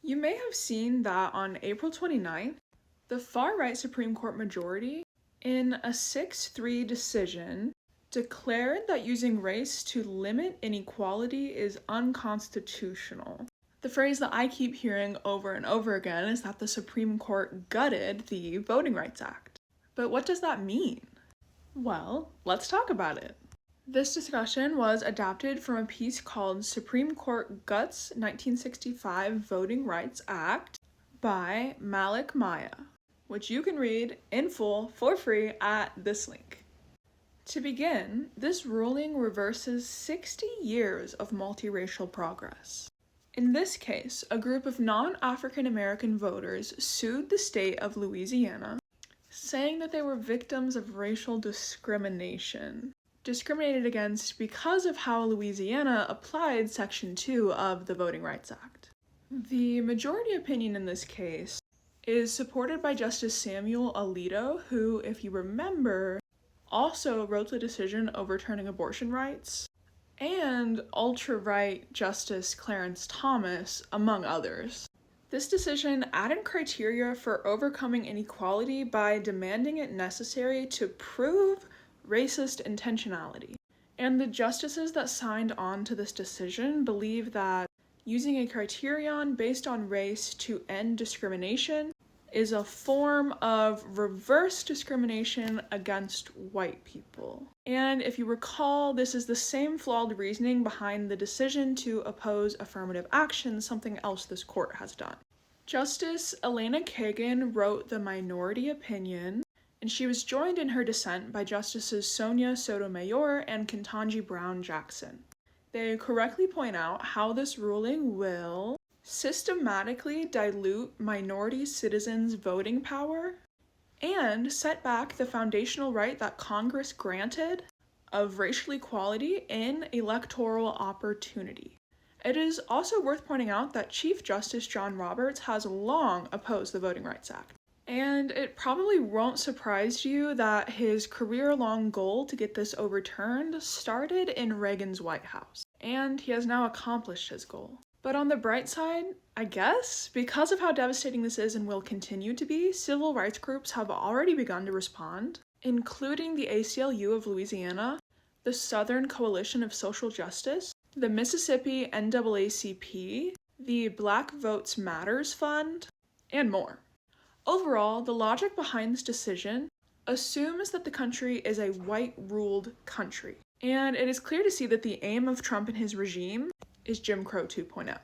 You may have seen that on April 29th, the far-right Supreme Court majority, in a 6-3 decision, declared that using race to limit inequality is unconstitutional. The phrase that I keep hearing over and over again is that the Supreme Court gutted the Voting Rights Act. But what does that mean? Well, let's talk about it. This discussion was adapted from a piece called Supreme Court Guts 1965 Voting Rights Act by Malik Miah, which you can read in full for free at this link. To begin, this ruling reverses 60 years of multiracial progress. In this case, a group of non-African American voters sued the state of Louisiana, saying that they were victims of racial discriminated against because of how Louisiana applied Section 2 of the Voting Rights Act. The majority opinion in this case is supported by Justice Samuel Alito, who, if you remember, also wrote the decision overturning abortion rights, and ultra-right Justice Clarence Thomas, among others. This decision added criteria for overcoming inequality by demanding it necessary to prove racist intentionality. And the justices that signed on to this decision believe that using a criterion based on race to end discrimination is a form of reverse discrimination against white people. And if you recall, this is the same flawed reasoning behind the decision to oppose affirmative action, something else this court has done. Justice Elena Kagan wrote the minority opinion, and she was joined in her dissent by Justices Sonia Sotomayor and Ketanji Brown Jackson. They correctly point out how this ruling will systematically dilute minority citizens' voting power and set back the foundational right that Congress granted of racial equality in electoral opportunity. It is also worth pointing out that Chief Justice John Roberts has long opposed the Voting Rights Act. And it probably won't surprise you that his career-long goal to get this overturned started in Reagan's White House, and he has now accomplished his goal. But on the bright side, I guess, because of how devastating this is and will continue to be, civil rights groups have already begun to respond, including the ACLU of Louisiana, the Southern Coalition of Social Justice, the Mississippi NAACP, the Black Votes Matters Fund, and more. Overall, the logic behind this decision assumes that the country is a white-ruled country, and it is clear to see that the aim of Trump and his regime is Jim Crow 2.0.